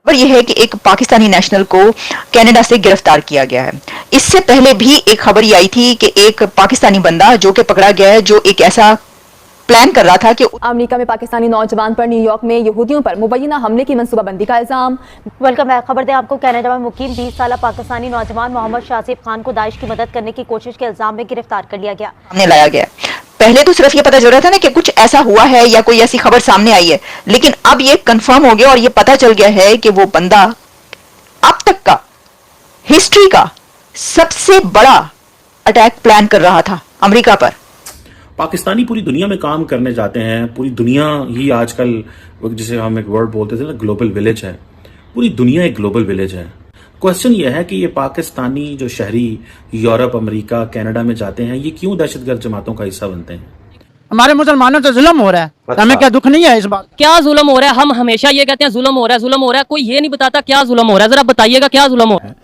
और यह है कि एक पाकिस्तानी नेशनल को कनाडा से गिरफ्तार किया गया है। इससे पहले भी एक खबर ये आई थी कि एक पाकिस्तानी बंदा जो कि पकड़ा गया है, जो एक ऐसा प्लान कर रहा था कि अमेरिका में पाकिस्तानी नौजवान पर न्यूयॉर्क में यहूदियों पर मुबैना हमले की मंसूबाबंदी का इल्जाम। Welcome back. खबर दें आपको, कनाडा में मुकीम 20 साल पाकिस्तानी नौजवान मोहम्मद शाहजेब खान को दाइश की मदद करने की कोशिश के इल्जाम में गिरफ्तार कर लिया गया। सामने लाया गया। पहले तो सिर्फ ये पता चल रहा था ना कि कुछ ऐसा हुआ है या कोई ऐसी खबर सामने आई है, लेकिन अब ये कंफर्म हो गया और ये पता चल गया है कि वो बंदा अब तक का हिस्ट्री का सबसे बड़ा अटैक प्लान कर रहा था अमेरिका पर। पाकिस्तानी पूरी दुनिया में काम करने जाते हैं। पूरी दुनिया ही आजकल, जिसे हम एक वर्ड बोलते थे ना, ग्लोबल विलेज है। पूरी दुनिया एक ग्लोबल विलेज है। क्वेश्चन यह है कि ये पाकिस्तानी जो शहरी यूरोप, अमेरिका, कनाडा में जाते हैं, ये क्यों दहशतगर्द जमातों का हिस्सा बनते हैं? हमारे मुसलमानों से जुल्म हो रहा है। अच्छा। हमें क्या दुख नहीं है इस बात? क्या जुल्म हो रहा है? हम हमेशा ये कहते हैं जुल्म हो रहा है, जुल्म हो रहा है। कोई ये नहीं बताता क्या जुल्म हो रहा है। जरा बताइएगा क्या जुल्म हो रहा है।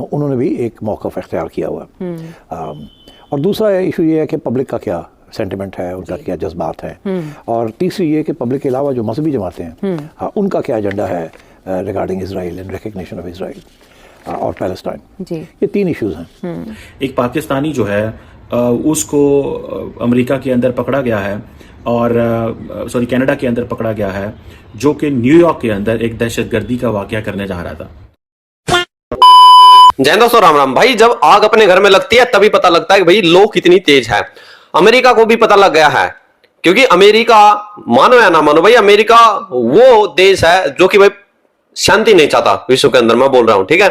उन्होंने भी एक मौक़िफ़ इख्तियार किया हुआ है। और दूसरा इशू ये है कि पब्लिक का क्या सेंटिमेंट है, उनका क्या जज्बात हैं, और तीसरी ये कि पब्लिक के अलावा जो मजहबी जमातें हैं उनका क्या एजेंडा है regarding Israel and recognition of Israel और पैलेस्टाइन। ये तीन इश्यूज हैं। एक पाकिस्तानी जो है उसको अमेरिका के अंदर पकड़ा गया है, और कनाडा के अंदर पकड़ा गया है, जो कि न्यूयॉर्क के अंदर एक दहशतगर्दी का वाकया करने जा रहा था। जय दोस्तों, राम राम भाई। जब आग अपने घर में लगती है तभी पता लगता है कि भाई लोग कितनी तेज है। अमेरिका को भी पता लग गया है, क्योंकि अमेरिका, मानो या ना मानो भाई, अमेरिका वो देश है जो कि भाई शांति नहीं चाहता विश्व के अंदर। मैं बोल रहा हूं, ठीक है।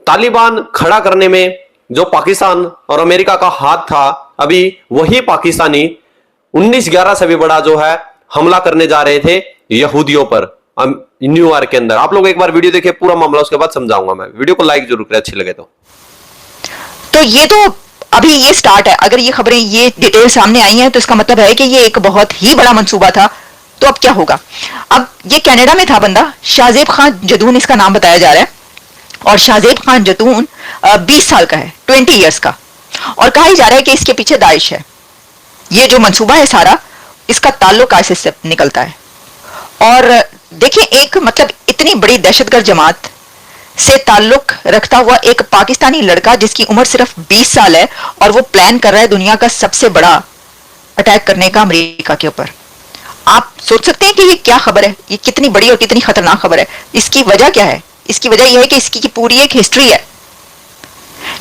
तालिबान खड़ा करने में जो पाकिस्तान और अमेरिका का हाथ था, अभी वही पाकिस्तानी 19/11 से भी बड़ा जो है हमला करने जा रहे थे यहूदियों पर न्यूयॉर्क के अंदर। आप लोग एक बार वीडियो देखिए पूरा मामला, उसके बाद समझाऊंगा मैं। वीडियो को लाइक जरूर करें अच्छी लगे तो ये तो अभी ये स्टार्ट है। अगर ये खबरें, ये डिटेल सामने आई हैं, तो इसका मतलब है कि ये एक बहुत ही बड़ा मंसूबा था। तो अब क्या होगा? अब ये कनाडा में था बंदा, शाहजेब खान जदून इसका नाम बताया जा रहा है, और शाहजेब खान जदून 20 साल का है, 20 ईयर्स का, और कहा जा रहा है कि इसके पीछे दाइश है। ये जो मंसूबा है सारा, इसका ताल्लुक आईसिस से निकलता है। और देखिए, एक मतलब इतनी बड़ी दहशतगर्द जमात से ताल्लुक रखता हुआ एक पाकिस्तानी लड़का जिसकी उम्र सिर्फ 20 साल है, और वो प्लान कर रहा है दुनिया का सबसे बड़ा अटैक करने का अमेरिका के ऊपर। आप सोच सकते हैं कि ये क्या खबर है, ये कितनी बड़ी और कितनी खतरनाक खबर है। इसकी वजह क्या है? इसकी वजह यह है कि इसकी की पूरी एक हिस्ट्री है।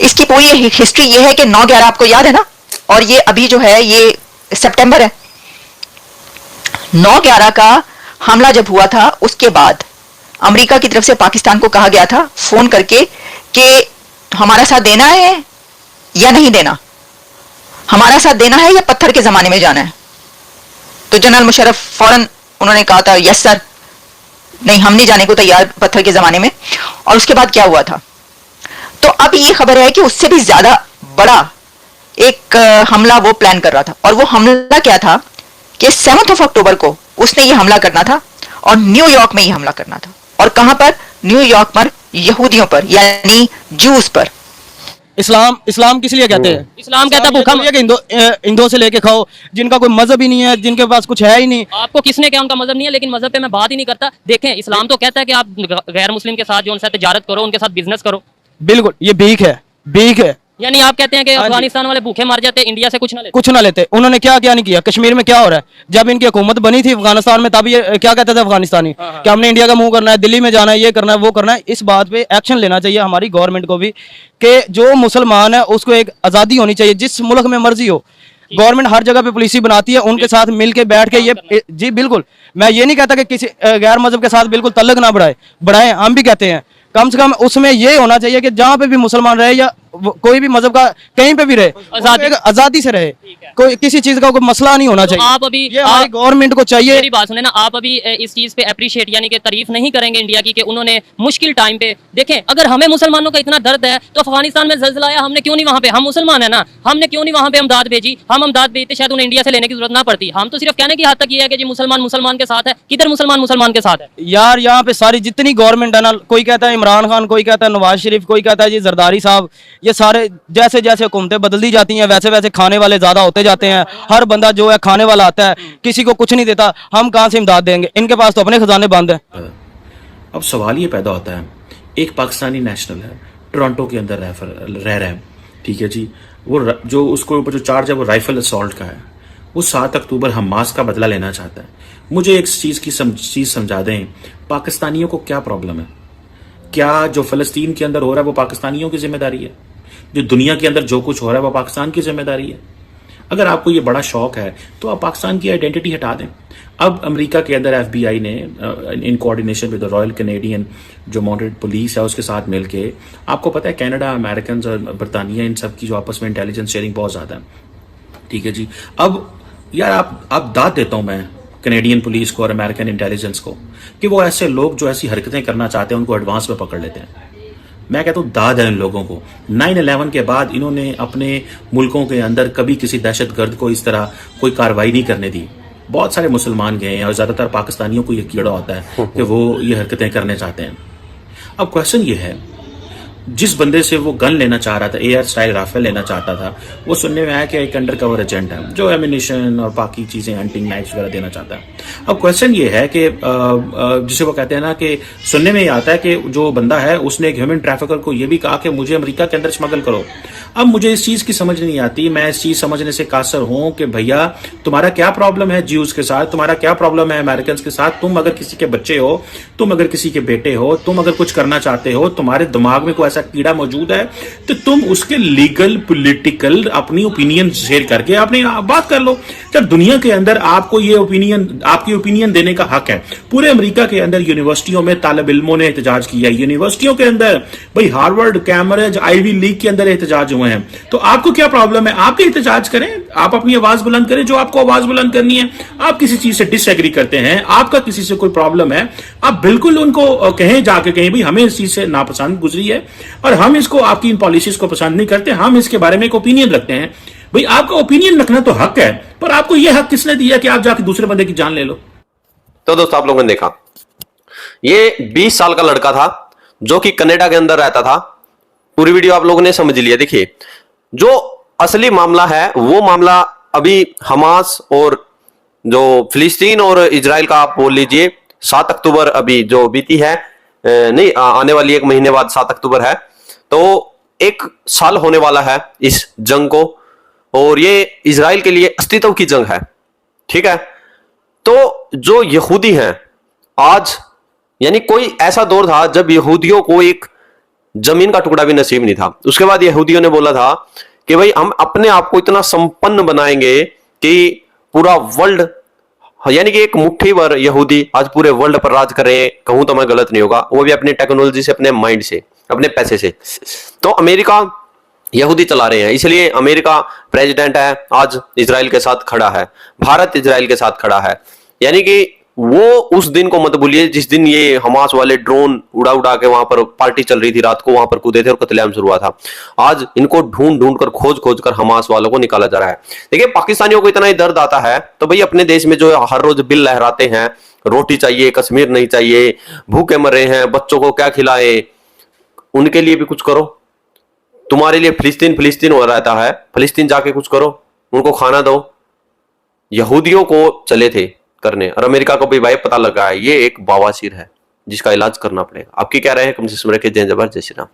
इसकी पूरी हिस्ट्री ये है कि 9/11 आपको याद है ना, और ये अभी जो है ये सितंबर है। 9/11 का हमला जब हुआ था, उसके बाद अमेरिका की तरफ से पाकिस्तान को कहा गया था फोन करके कि हमारा साथ देना है या नहीं देना, हमारा साथ देना है या पत्थर के जमाने में जाना है। तो जनरल मुशर्रफ फौरन उन्होंने कहा था यस सर, नहीं हम नहीं जाने को तैयार पत्थर के जमाने में। और उसके बाद क्या हुआ था? तो अब ये खबर है कि उससे भी ज्यादा बड़ा एक हमला वो प्लान कर रहा था। और वो हमला क्या था कि 7 अक्टूबर को उसने ये हमला करना था, और न्यूयॉर्क में ये हमला करना था। और कहां पर? न्यूयॉर्क पर, यहूदियों पर, यानी जूस पर। इस्लाम किस लिए कहते हैं? इस्लाम कहता है भूखा हिंदुओं से लेके खाओ, जिनका कोई मजहब ही नहीं है, जिनके पास कुछ है ही नहीं। आपको किसने क्या उनका मजहब नहीं है? लेकिन मजहब पे मैं बात ही नहीं करता। देखें, इस्लाम तो कहता है कि आप गैर मुस्लिम के साथ जो उनसे तिजारत करो, उनके साथ बिजनेस करो। बिल्कुल, ये भीख है, भीख है। यानी आप कहते हैं कि अफगानिस्तान वाले भूखे मर जाते, इंडिया से कुछ ना लेते। उन्होंने क्या क्या नहीं किया। कश्मीर में क्या हो रहा है? जब इनकी हुकूमत बनी थी अफगानिस्तान में, तब ये क्या कहते थे अफगानिस्तानी कि हमने इंडिया का मुंह करना है, दिल्ली में जाना है, ये करना है, वो करना है। इस बात पे एक्शन लेना चाहिए हमारी गवर्नमेंट को भी, कि जो मुसलमान है उसको एक आज़ादी होनी चाहिए, जिस मुल्क में मर्जी हो। गवर्नमेंट हर जगह पे पॉलिसी बनाती है, उनके साथ मिलके बैठ के ये जी बिल्कुल, मैं ये नहीं कहता कि किसी गैर मजहब के साथ बिल्कुल तल्लक ना बढ़ाएं, हम भी कहते हैं कम से कम उसमें ये होना चाहिए कि जहाँ पे भी मुसलमान रहे या कोई भी मजहब का कहीं पे भी रहे, आजादी से रहे, कोई किसी चीज का कोई मसला नहीं होना चाहिए। आप अभी ये हमारी गवर्नमेंट को चाहिए। मेरी बात सुने ना, आप अभी इस चीज पे अप्रिशिएट यानी कि तारीफ नहीं करेंगे इंडिया की कि उन्होंने मुश्किल टाइम पे, देखें अगर हमें मुसलमानों का इतना दर्द है तो अफगानिस्तान में ज़ल्ज़ला आया, हमने क्यों नहीं वहाँ पे, हम मुसलमान है ना, हमने क्यों नहीं वहाँ पे अमदाद भेजी? हम अमदाद भेजते शायद उन्हें इंडिया से लेने की जरूरत ना पड़ती। हम तो सिर्फ कहने की हद तक ये है कि जी मुसलमान के साथ है। किधर मुसलमान के साथ है यार? यहाँ पे सारी जितनी गवर्नमेंट है ना, कोई कहता है इमरान खान, कोई कहता है नवाज शरीफ, कोई कहता है जी जरदारी साहब, ये सारे जैसे जैसे हुकूमतें बदलती जाती हैं वैसे वैसे खाने वाले ज्यादा होते जाते हैं। हर बंदा जो है खाने वाला आता है, किसी को कुछ नहीं देता। हम कहां से इमदाद देंगे? इनके पास तो अपने खजाने बंद हैं। अब सवाल ये पैदा होता है, एक पाकिस्तानी नेशनल है, टोरंटो के अंदर रह रहा है, ठीक है जी, वो जो उसको ऊपर जो चार्ज है वो राइफल असॉल्ट का है, वो 7 अक्टूबर हमास का बदला लेना चाहता है। मुझे एक चीज समझा दें, पाकिस्तानियों को क्या प्रॉब्लम है? क्या जो फलस्तीन के अंदर हो रहा है वो पाकिस्तानियों की जिम्मेदारी है? जो दुनिया के अंदर जो कुछ हो रहा है वो पाकिस्तान की जिम्मेदारी है? अगर आपको ये बड़ा शौक है तो आप पाकिस्तान की आइडेंटिटी हटा दें। अब अमेरिका के अंदर FBI ने in coordination with the royal Canadian जो माउंटेड पुलिस है उसके साथ मिलके, आपको पता है कनाडा, अमेरिकन और बरतानिया, इन सब की जो आपस में इंटेलिजेंस शेयरिंग बहुत ज्यादा है, ठीक है जी। अब यार आप दाद देता हूं मैं कैनेडियन पुलिस को और अमेरिकन इंटेलिजेंस को कि वो ऐसे लोग जो ऐसी हरकतें करना चाहते हैं उनको एडवांस में पकड़ लेते हैं। मैं कहता हूं दाद है इन लोगों को। 9/11 के बाद इन्होंने अपने मुल्कों के अंदर कभी किसी दहशतगर्द को इस तरह कोई कार्रवाई नहीं करने दी। बहुत सारे मुसलमान गए हैं और ज्यादातर पाकिस्तानियों को ये कीड़ा होता है कि वो ये हरकतें करने चाहते हैं। अब क्वेश्चन ये है, जिस बंदे से वो गन लेना चाह रहा था, एयर स्टाइल राफेल लेना चाहता था, वो सुनने में आया कि एक अंडर कवर एजेंट है जो एमिनेशन और बाकी चीजें, हंटिंग नाइफ्स वगैरह देना चाहता है। अब क्वेश्चन ये है कि जिसे वो कहते हैं ना कि सुनने में ये आता है कि जो बंदा है उसने एक ह्यूमन ट्रैफिकर को ये भी कहा कि मुझे अमेरिका के अंदर स्मगल करो। अब मुझे इस चीज की समझ नहीं आती, मैं इस चीज समझने से कासर हूं कि भैया तुम्हारा क्या प्रॉब्लम है ज्यूज के साथ, तुम्हारा क्या प्रॉब्लम है अमेरिकन के साथ? तुम अगर किसी के बच्चे हो, तुम अगर किसी के बेटे हो, तुम अगर कुछ करना चाहते हो, तुम्हारे दिमाग में कोई ऐसा कीड़ा मौजूद है तो तुम उसके लीगल पॉलिटिकल अपनी ओपिनियन शेयर करके अपनी बात कर लो। जब दुनिया के अंदर आपको ये ओपिनियन, आपकी ओपिनियन देने का हक है। पूरे अमेरिका के अंदर यूनिवर्सिटियों में तालिब इल्मों ने एहतजाज किया, यूनिवर्सिटियों के अंदर भाई हार्वर्ड, कैम्ब्रिज, आईवी लीग के अंदर एहतजाज हुए हैं। तो आपको क्या प्रॉब्लम है? आप भी एहतजाज करें, आप अपनी आवाज बुलंद करें जो आपको आवाज बुलंद करनी है। आप किसी चीज से डिसएग्री करते हैं, आपका किसी से कोई प्रॉब्लम है, आप बिल्कुल उनको कहें, जाके कहें भाई हमें इस चीज से नापसंद गुजरी है और हम इसको, आपकी इन पॉलिसीज को पसंद नहीं करते, हम इसके बारे में एक ओपिनियन रखते हैं। भाई आपका ओपिनियन रखना तो हक है, पर आपको यह हक किसने दिया कि आप जाके दूसरे बंदे की जान ले लो? तो दोस्तों आप लोगों ने देखा, ये 20 साल का लड़का था जो कि कनाडा के अंदर रहता था। पूरी वीडियो आप लोगों ने समझ लिया। देखिए, जो असली मामला है वो मामला अभी हमास और जो फिलिस्तीन और इजराइल का आप बोल लीजिए, 7 अक्टूबर अभी जो बीती है, नहीं आने वाली 1 महीने बाद 7 अक्टूबर है, तो 1 साल होने वाला है इस जंग को, और ये इजराइल के लिए अस्तित्व की जंग है, ठीक है। तो जो यहूदी हैं आज, यानी कोई ऐसा दौर था जब यहूदियों को एक जमीन का टुकड़ा भी नसीब नहीं था। उसके बाद यहूदियों ने बोला था कि भाई हम अपने आप को इतना संपन्न बनाएंगे कि पूरा वर्ल्ड, यानी कि एक मुट्ठी भर यहूदी आज पूरे वर्ल्ड पर राज करें, कहूं तो मैं गलत नहीं होगा, वो भी अपनी टेक्नोलॉजी से, अपने माइंड से, अपने पैसे से। तो अमेरिका यहूदी चला रहे हैं, इसलिए अमेरिका प्रेसिडेंट है आज इजराइल के साथ खड़ा है, भारत इजराइल के साथ खड़ा है। यानी कि वो उस दिन को मत भूलिए जिस दिन ये हमास वाले ड्रोन उड़ा उड़ा के वहां पर पार्टी चल रही थी, रात को वहां पर कूदे थे और कत्लेआम शुरू हुआ था। आज इनको ढूंढ ढूंढ कर, खोज खोज कर हमास वालों को निकाला जा रहा है। देखिए, पाकिस्तानियों को इतना ही दर्द आता है तो भाई अपने देश में जो हर रोज बिल लहराते हैं, रोटी चाहिए, कश्मीर नहीं चाहिए, भूखे मर रहे हैं, बच्चों को क्या खिलाए, उनके लिए भी कुछ करो। तुम्हारे लिए फिलिस्तीन हो रहता है, फिलिस्तीन जाके कुछ करो, उनको खाना दो। यहूदियों को चले थे करने, और अमेरिका को भी भाई पता लगा है ये एक बवासीर है जिसका इलाज करना पड़ेगा। आपकी क्या राय है? कम से कम रखिए। जय जबर, जय श्री राम।